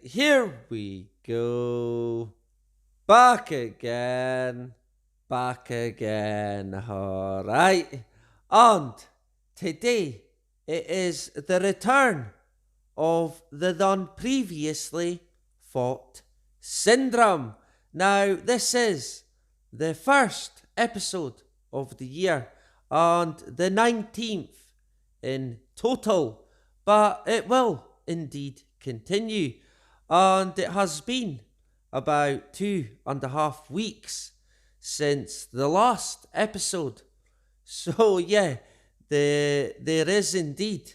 here we go. Back again. Back again. Alright. And today it is the return of the done previously fought syndrome. Now, this is the first episode of the year and the 19th in total, but it will indeed continue. And it has been about 2.5 weeks since the last episode. So, yeah, there is indeed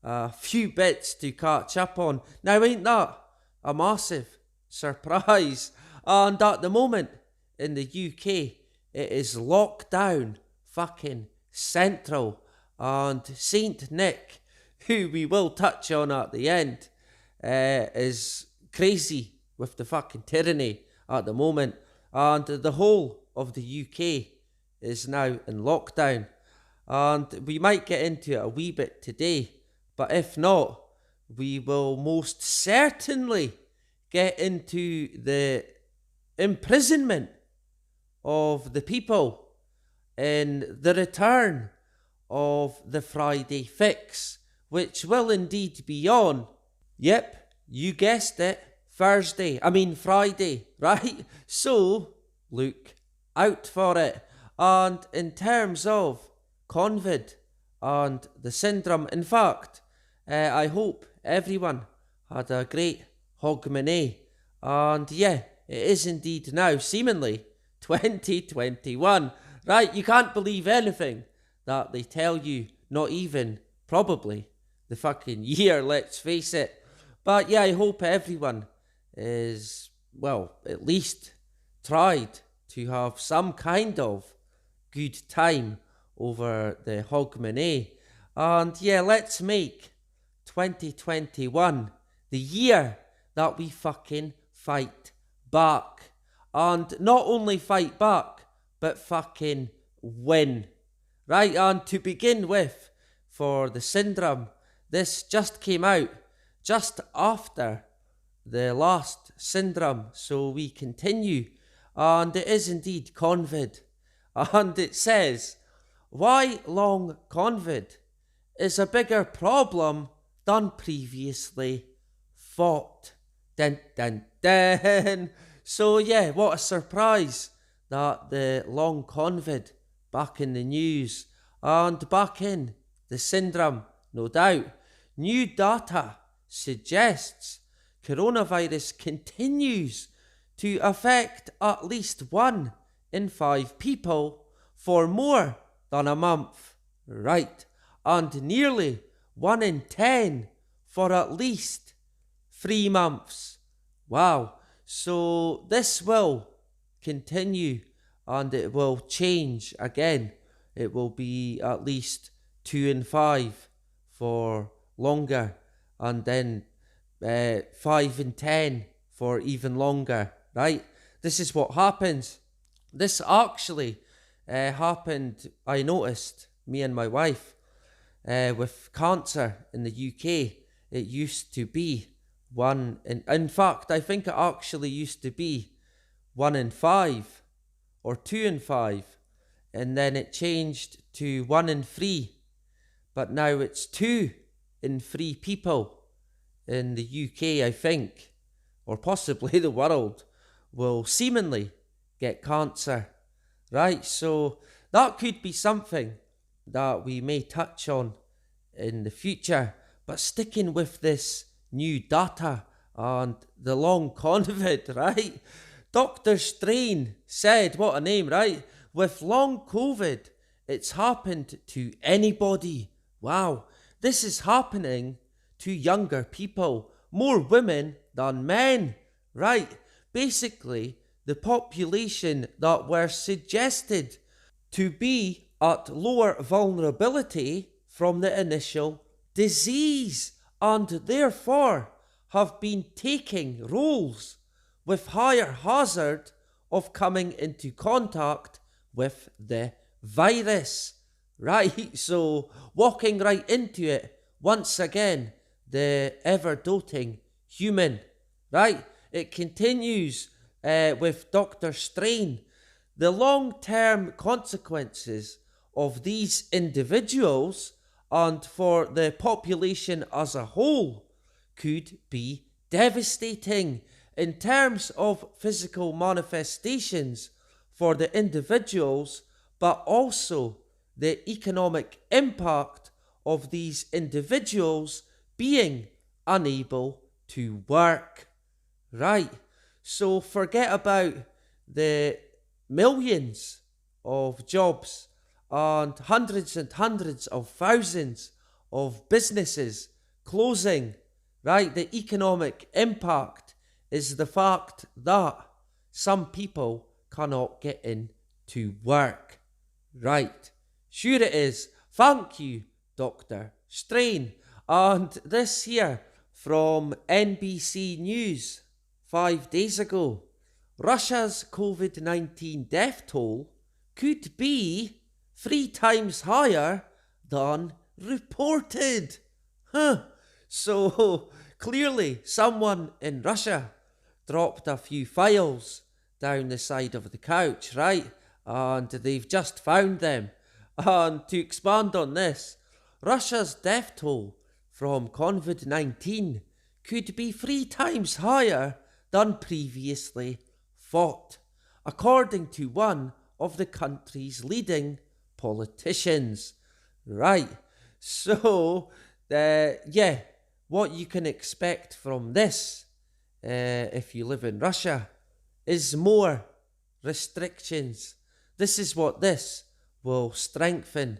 a few bits to catch up on. Now, ain't that a massive surprise? And at the moment in the UK, it is lockdown fucking central. And Saint Nick, who we will touch on at the end, is crazy with the fucking tyranny at the moment. And the whole of the UK is now in lockdown. And we might get into it a wee bit today, but if not, we will most certainly get into the imprisonment of the people in the return of the Friday fix, which will indeed be on. Yep, you guessed it, Friday, right? So, look out for it. And in terms of COVID and the syndrome, in fact, I hope everyone had a great hogmanay. And yeah, it is indeed now seemingly 2021. Right, you can't believe anything that they tell you, not even probably the fucking year, let's face it. But yeah, I hope everyone is, well, at least tried to have some kind of good time over the hogmanay. And yeah, let's make 2021 the year that we fucking fight back. And not only fight back, but fucking win. Right, and to begin with, for the syndrome, this just came out just after the last syndrome, so we continue, and it is indeed COVID. And it says, why long COVID is a bigger problem than previously thought. Dun dun dun. So yeah, what a surprise that the long COVID back in the news and back in the syndrome, no doubt. New data suggests coronavirus continues to affect at least 1 in 5 people for more than a month, right? And nearly 1 in 10 for at least 3 months. Wow. So this will continue and it will change again. It will be at least 2 in 5 for longer, and then 5 in 10 for even longer, right? This is what happens. This actually happened, I noticed, me and my wife, with cancer in the UK. It used to be 1 in fact, I think it actually used to be 1 in 5 or 2 in 5, and then it changed to 1 in 3, but now it's 2 in 3 people in the UK, I think, or possibly the world, will seemingly get cancer, right? So that could be something that we may touch on in the future. But sticking with this new data and the long COVID, right? Dr. Strain said, what a name, right? With long COVID, it's happened to anybody. Wow, this is happening to younger people, more women than men, right? Basically, the population that were suggested to be at lower vulnerability from the initial disease and therefore have been taking roles with higher hazard of coming into contact with the virus. Right, so walking right into it, once again, the ever-doting human, right? It continues with Dr. Strain. The long-term consequences of these individuals and for the population as a whole could be devastating in terms of physical manifestations for the individuals, but also the economic impact of these individuals being unable to work. Right, so forget about the millions of jobs and hundreds of thousands of businesses closing. Right, the economic impact is the fact that some people cannot get into work. Right, sure it is. Thank you, Dr. Strain. And this here from NBC News 5 days ago. Russia's COVID-19 death toll could be 3 times higher than reported. So clearly someone in Russia dropped a few files down the side of the couch, right? And they've just found them. And to expand on this, Russia's death toll from COVID-19 could be 3 times higher than previously thought, according to one of the country's leading politicians. Right, so, what you can expect from this, if you live in Russia, is more restrictions. This is what this will strengthen,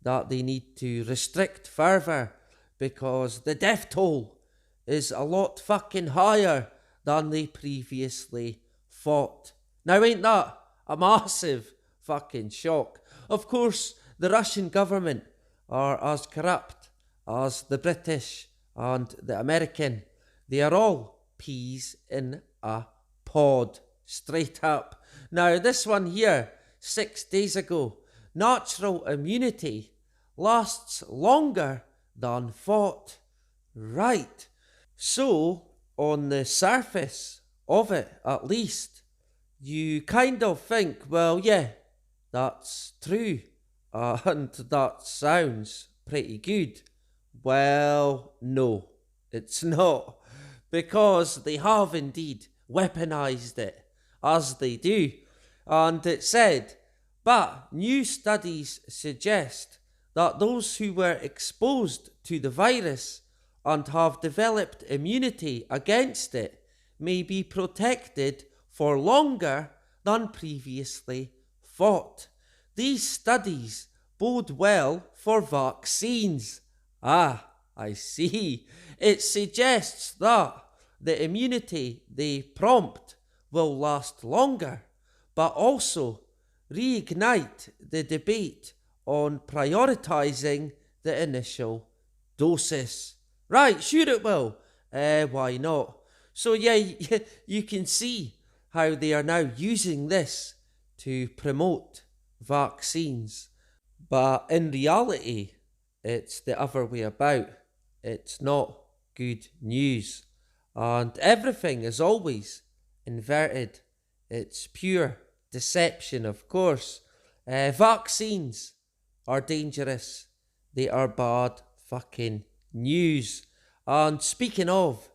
that they need to restrict further, because the death toll is a lot fucking higher than they previously thought. Now, ain't that a massive fucking shock? Of course, the Russian government are as corrupt as the British and the American. They are all peas in a pod, straight up. Now, this one here, 6 days ago, natural immunity lasts longer than thought. Right, so on the surface of it, at least, you kind of think, well, yeah, that's true, and that sounds pretty good. Well, no, it's not, because they have indeed weaponized it, as they do. And it said, but new studies suggest that those who were exposed to the virus and have developed immunity against it may be protected for longer than previously thought. These studies bode well for vaccines. Ah, I see. It suggests that the immunity they prompt will last longer, but also reignite the debate on prioritizing the initial doses. Right, sure it will. Why not? So yeah, you can see how they are now using this to promote vaccines. But in reality, it's the other way about. It's not good news. And everything is always inverted. It's pure deception, of course. Vaccines are dangerous. They are bad fucking news. And speaking of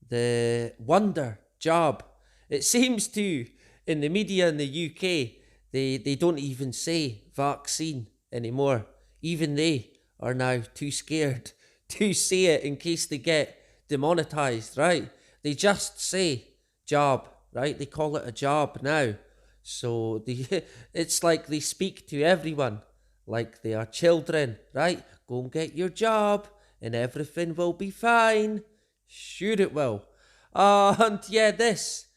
the wonder jab, it seems to, in the media in the UK, they don't even say vaccine anymore. Even they are now too scared to say it in case they get demonetized, right? They just say jab, right? They call it a jab now. So it's like they speak to everyone like they are children, right? Go and get your jab and everything will be fine. Sure it will. And yeah, this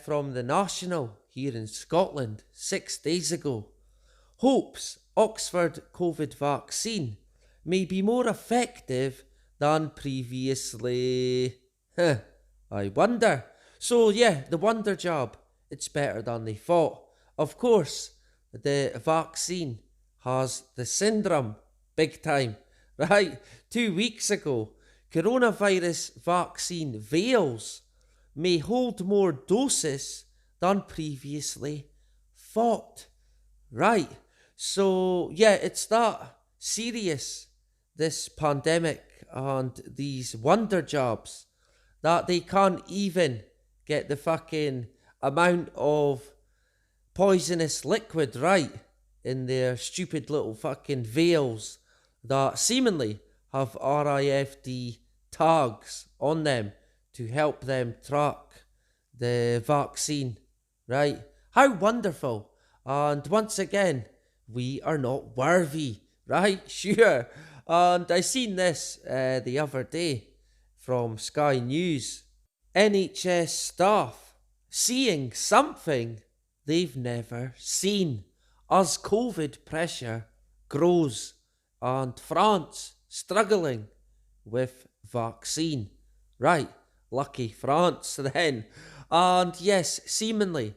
from the National here in Scotland 6 days ago. Hopes Oxford COVID vaccine may be more effective than previously. I wonder. So yeah, the wonder jab, it's better than they thought. Of course, the vaccine has the syndrome, big time, right? 2 weeks ago, coronavirus vaccine vials may hold more doses than previously thought. Right. So, yeah, it's that serious, this pandemic and these wonder jobs, that they can't even get the fucking amount of poisonous liquid right in their stupid little fucking vials that seemingly have RIFD tags on them to help them track the vaccine, right? How wonderful. And once again, we are not worthy, right? Sure. And I seen this the other day from Sky News. NHS staff seeing something they've never seen as COVID pressure grows and France struggling with vaccine. Right, lucky France then. And yes, seemingly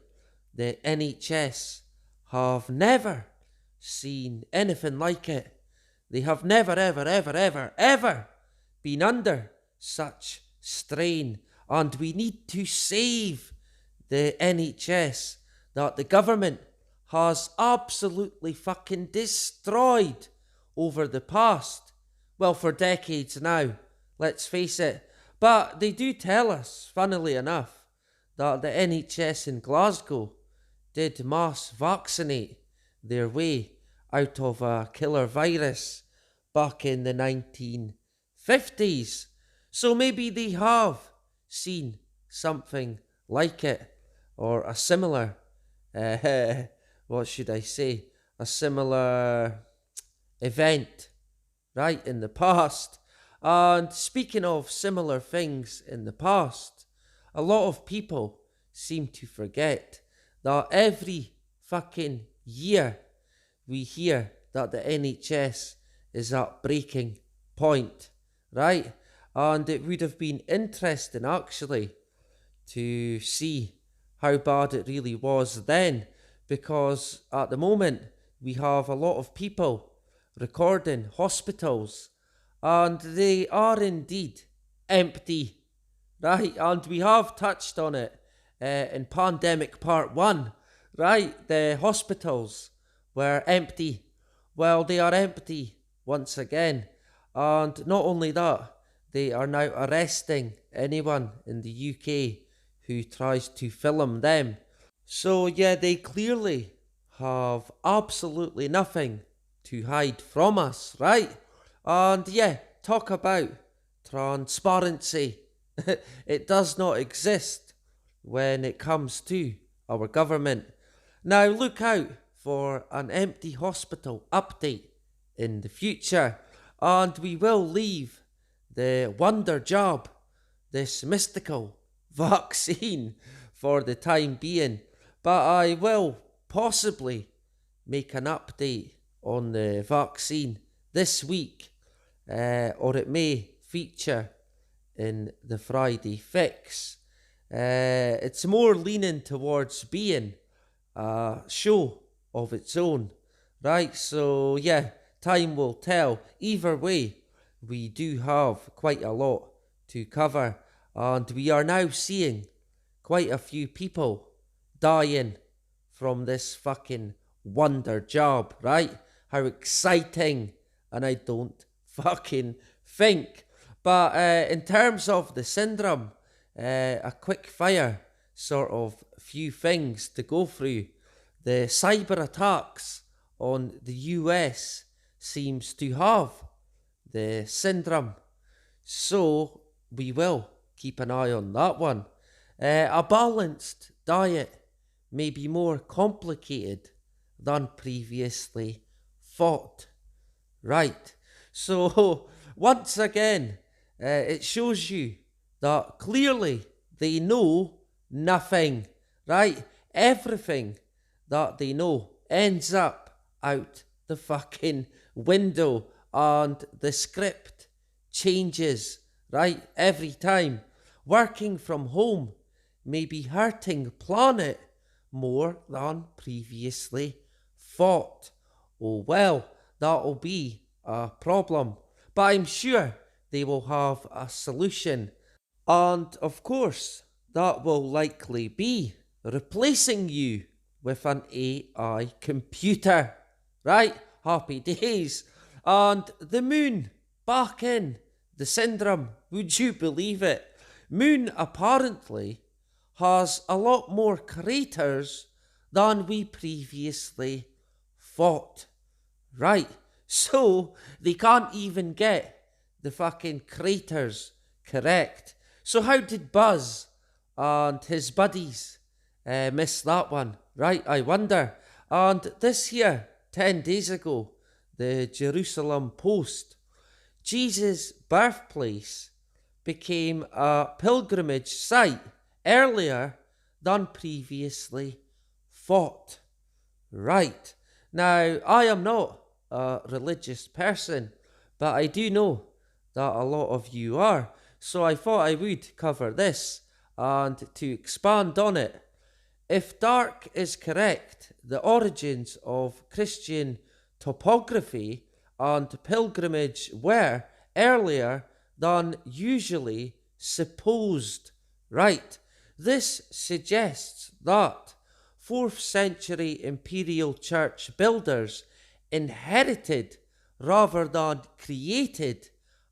the NHS have never seen anything like it. They have never, ever, ever, ever, ever been under such strain. And we need to save the NHS that the government has absolutely fucking destroyed over the past, well, for decades now, let's face it. But they do tell us, funnily enough, that the NHS in Glasgow did mass vaccinate their way out of a killer virus back in the 1950s. So maybe they have seen something like it, or a similar, what should I say, a similar event, right, in the past. And speaking of similar things in the past, a lot of people seem to forget that every fucking year we hear that the NHS is at breaking point, right? And it would have been interesting actually to see how bad it really was then, because at the moment we have a lot of people recording hospitals and they are indeed empty, right? And we have touched on it in Pandemic Part 1, right? The hospitals were empty. Well, they are empty once again. And not only that, they are now arresting anyone in the UK who tries to film them. So yeah, they clearly have absolutely nothing to hide from us, right? And yeah, talk about transparency. It does not exist when it comes to our government. Now look out for an empty hospital update in the future, and we will leave the wonder job, this mystical vaccine, for the time being. But I will possibly make an update on the vaccine this week, or it may feature in the Friday Fix. It's more leaning towards being a show of its own, right? So yeah, time will tell. Either way, we do have quite a lot to cover, and we are now seeing quite a few people dying from this fucking wonder job, right? How exciting, and I don't fucking think. But in terms of the syndrome, a quick fire sort of few things to go through. The cyber attacks on the US seems to have the syndrome, so we will keep an eye on that one. A balanced diet may be more complicated than previously thought. Right, so once again, it shows you that clearly they know nothing, right? Everything that they know ends up out the fucking window, and the script changes, right, every time. Working from home may be hurting planet more than previously thought. Oh well, that'll be a problem, but I'm sure they will have a solution. And of course, that will likely be replacing you with an AI computer. Right? Happy days. And the moon back in the syndrome. Would you believe it? Moon apparently has a lot more craters than we previously thought. Right, so they can't even get the fucking craters correct. So how did Buzz and his buddies miss that one? Right, I wonder. And this year, 10 days ago, the Jerusalem Post, Jesus' birthplace became a pilgrimage site earlier than previously thought. Right. Now, I am not a religious person, but I do know that a lot of you are. So I thought I would cover this, and to expand on it. If Dark is correct, the origins of Christian topography and pilgrimage were earlier than usually supposed. Right. This suggests that 4th century imperial church builders inherited rather than created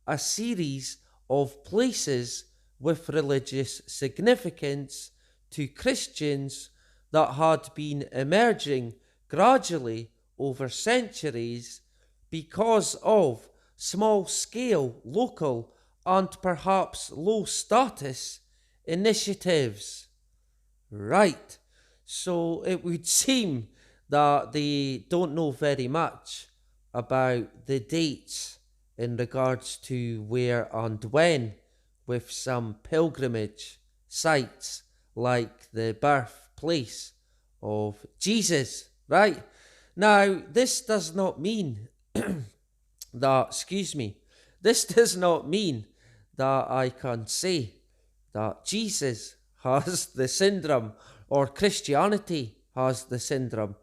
a series of places with religious significance to Christians that had been emerging gradually over centuries because of small scale, local, and perhaps low status initiatives. Right. So it would seem that they don't know very much about the dates in regards to where and when, with some pilgrimage sites like the birthplace of Jesus. Right. Now, this does not mean this does not mean that I can say that Jesus has the syndrome or Christianity has the syndrome,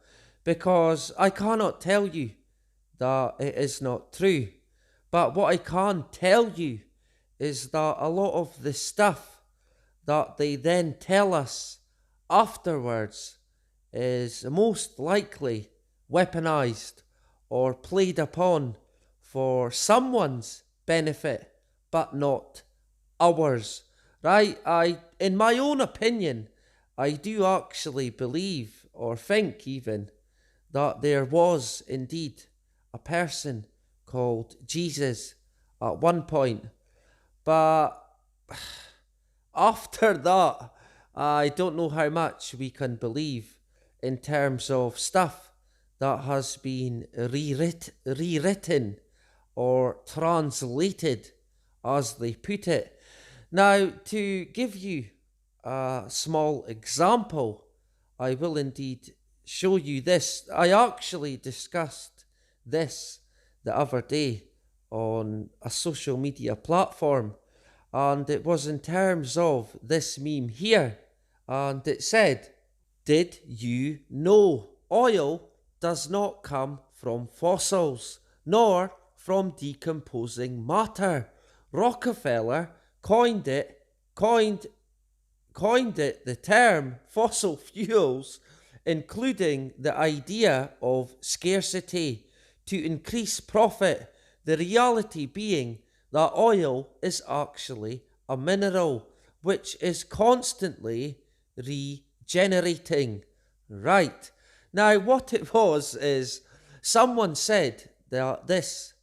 because I cannot tell you that it is not true. But what I can tell you is that a lot of the stuff that they then tell us afterwards is most likely weaponized or played upon for someone's benefit, but not ours. Right? In my own opinion, I do actually believe, or think even, that there was indeed a person called Jesus at one point. But after that, I don't know how much we can believe in terms of stuff that has been rewritten or translated, as they put it. Now, to give you a small example, I will indeed show you this. I actually discussed this the other day on a social media platform, and it was in terms of this meme here, and it said, "Did you know oil does not come from fossils, nor from decomposing matter? Rockefeller coined it the term fossil fuels, including the idea of scarcity, to increase profit, the reality being that oil is actually a mineral which is constantly regenerating." Right. Now, what it was is someone said that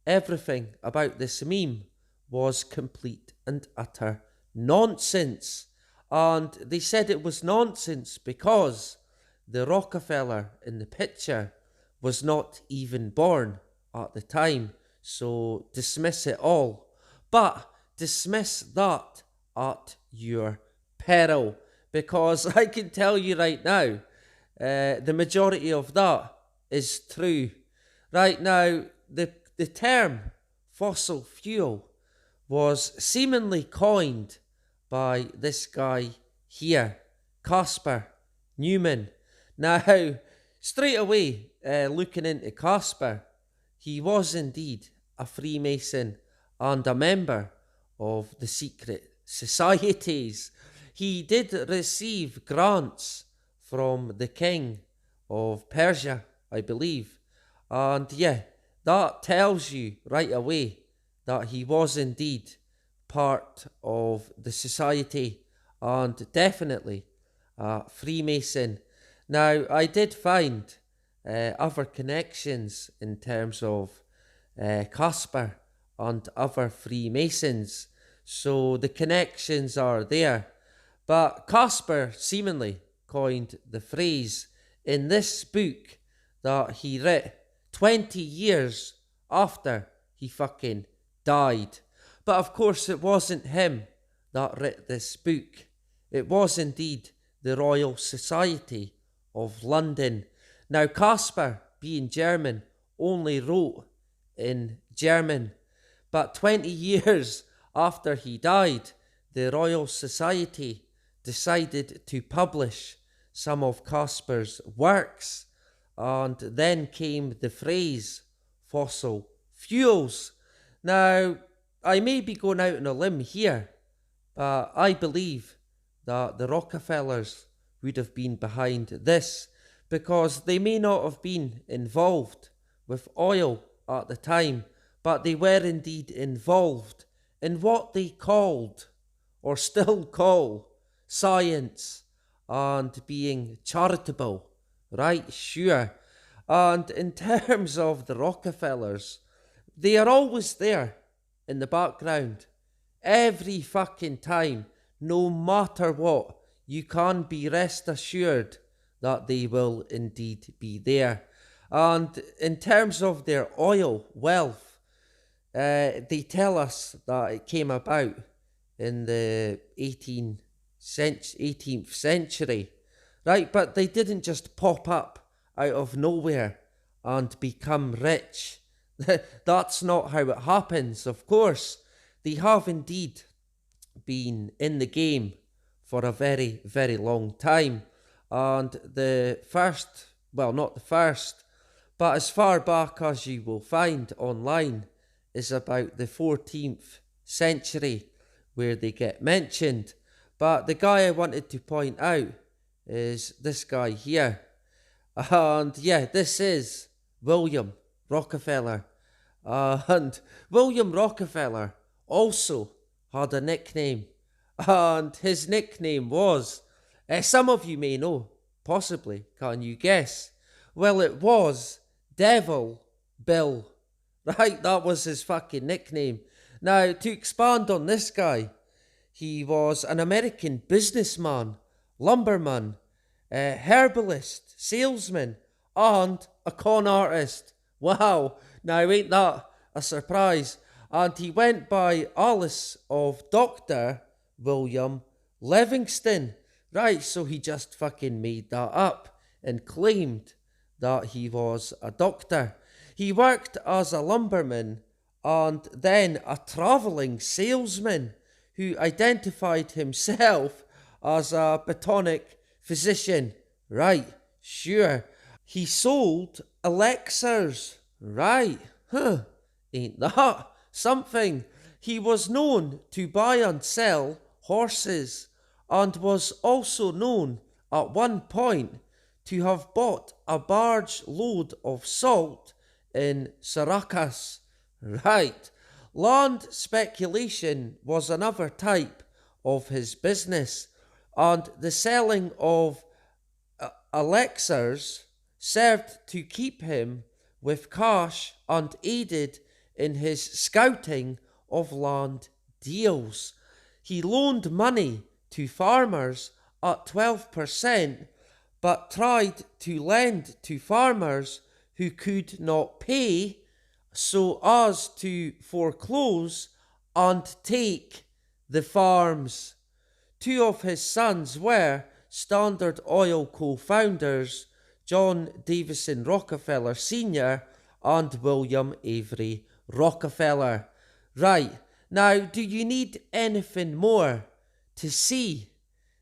everything about this meme was complete and utter nonsense. And they said it was nonsense because the Rockefeller in the picture was not even born at the time. So dismiss it all. But dismiss that at your peril, because I can tell you right now, the majority of that is true. Right now, the term fossil fuel was seemingly coined by this guy here, Caspar Newman. Now, straight away, looking into Caspar, he was indeed a Freemason and a member of the secret societies. He did receive grants from the king of Persia, I believe. And yeah, that tells you right away that he was indeed part of the society and definitely a Freemason. Now, I did find other connections in terms of Casper and other Freemasons, so the connections are there. But Casper seemingly coined the phrase in this book that he wrote 20 years after he fucking died. But of course, it wasn't him that wrote this book. It was indeed the Royal Society of London. Now, Casper, being German, only wrote in German. But 20 years after he died, the Royal Society decided to publish some of Casper's works, and then came the phrase fossil fuels. Now, I may be going out on a limb here, but I believe that the Rockefellers would have been behind this, because they may not have been involved with oil at the time, but they were indeed involved in what they called, or still call, science and being charitable, right? Sure. And in terms of the Rockefellers, they are always there in the background. Every fucking time, no matter what, you can be rest assured that they will indeed be there. And in terms of their oil wealth, they tell us that it came about in the 18th century, right? But they didn't just pop up out of nowhere and become rich. That's not how it happens, of course. They have indeed been in the game for a very, very long time. And the first, well, not the first, but as far back as you will find online, is about the 14th century where they get mentioned. But the guy I wanted to point out is this guy here. And yeah, this is William Rockefeller. And William Rockefeller also had a nickname. And his nickname was, some of you may know, possibly, can you guess? Well, it was Devil Bill. Right, that was his fucking nickname. Now, to expand on this guy, he was an American businessman, lumberman, herbalist, salesman, and a con artist. Wow, now ain't that a surprise? And he went by alias of Dr. William Livingston. Right, so he just fucking made that up and claimed that he was a doctor. He worked as a lumberman and then a travelling salesman who identified himself as a Botanic physician. Right, sure. He sold elixirs. Right, ain't that something? He was known to buy and sell horses, and was also known at one point to have bought a barge load of salt in Syracuse. Right. Land speculation was another type of his business, and the selling of elixirs served to keep him with cash and aided in his scouting of land deals. He loaned money to farmers at 12%, but tried to lend to farmers who could not pay, so as to foreclose and take the farms. Two of his sons were Standard Oil co-founders, John Davison Rockefeller Sr. and William Avery Rockefeller. Right, now do you need anything more to see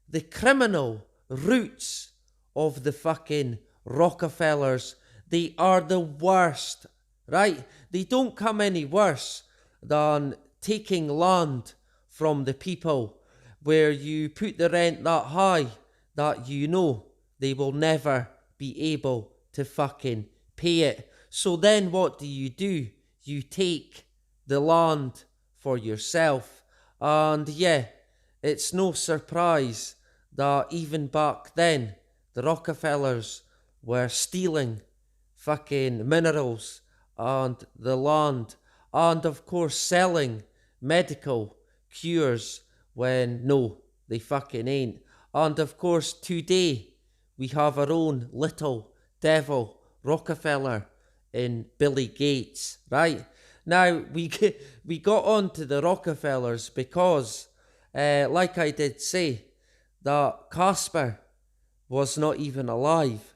the criminal roots of the fucking Rockefellers? They are the worst, right? They don't come any worse than taking land from the people. where you put the rent that high that you know they will never be able to fucking pay it. So then what do? You take the land for yourself. And yeah, it's no surprise that even back then, the Rockefellers were stealing fucking minerals and the land, and of course selling medical cures when no, they fucking ain't. And of course today we have our own little devil Rockefeller in Billy Gates, right? Now we got on to the Rockefellers because, like I did say, that Casper was not even alive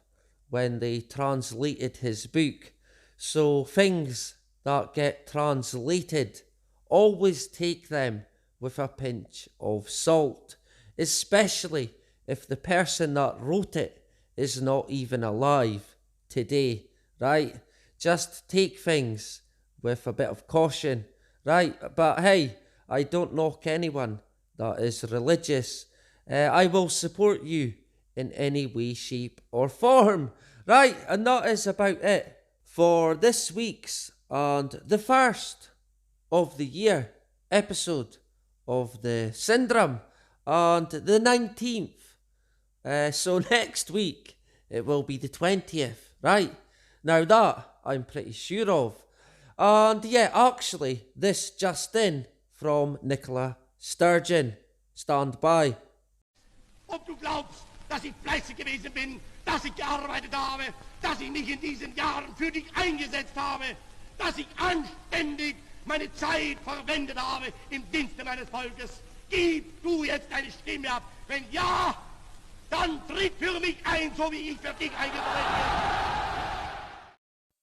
when they translated his book. So things that get translated, always take them with a pinch of salt, especially if the person that wrote it is not even alive today, right? Just take things with a bit of caution, right? But hey, I don't knock anyone that is religious. I will support you in any way, shape, or form, right? And that is about it for this week's and the first of the year episode of the Syndrome, and the 19th. So next week it will be the 20th, right? Now that I'm pretty sure of. And yeah, actually, this just in from Nicola Sturgeon. Stand by. Ob du glaubst, dass ich fleißig gewesen bin, dass ich gearbeitet habe, dass ich mich in diesen Jahren für dich eingesetzt habe, dass ich anständig meine Zeit verwendet habe im Dienste meines Volkes. Gib du jetzt deine Stimme ab. Wenn ja, dann tritt für mich ein, so wie ich für dich eingetreten bin.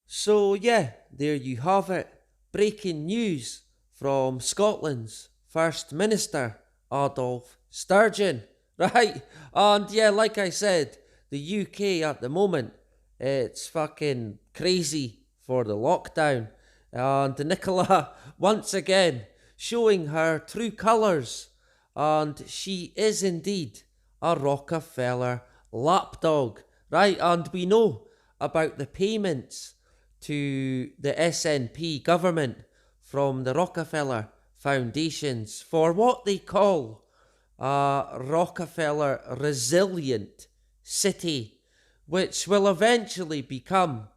So yeah, there you have it. Breaking news from Scotland's First Minister, Adolf Sturgeon. Right? And yeah, like I said, the UK at the moment, it's fucking crazy for the lockdown. And Nicola, once again, showing her true colours. And she is indeed a Rockefeller lapdog. Right? And we know about the payments to the SNP government from the Rockefeller foundations for what they call a Rockefeller resilient city, which will eventually become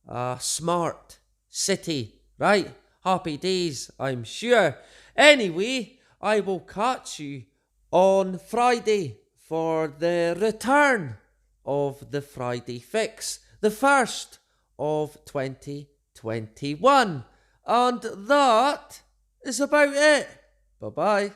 a smart city, right? Happy days, I'm sure. Anyway, I will catch you on Friday for the return of the Friday Fix, the first of 2021. And that is about it. Bye-bye.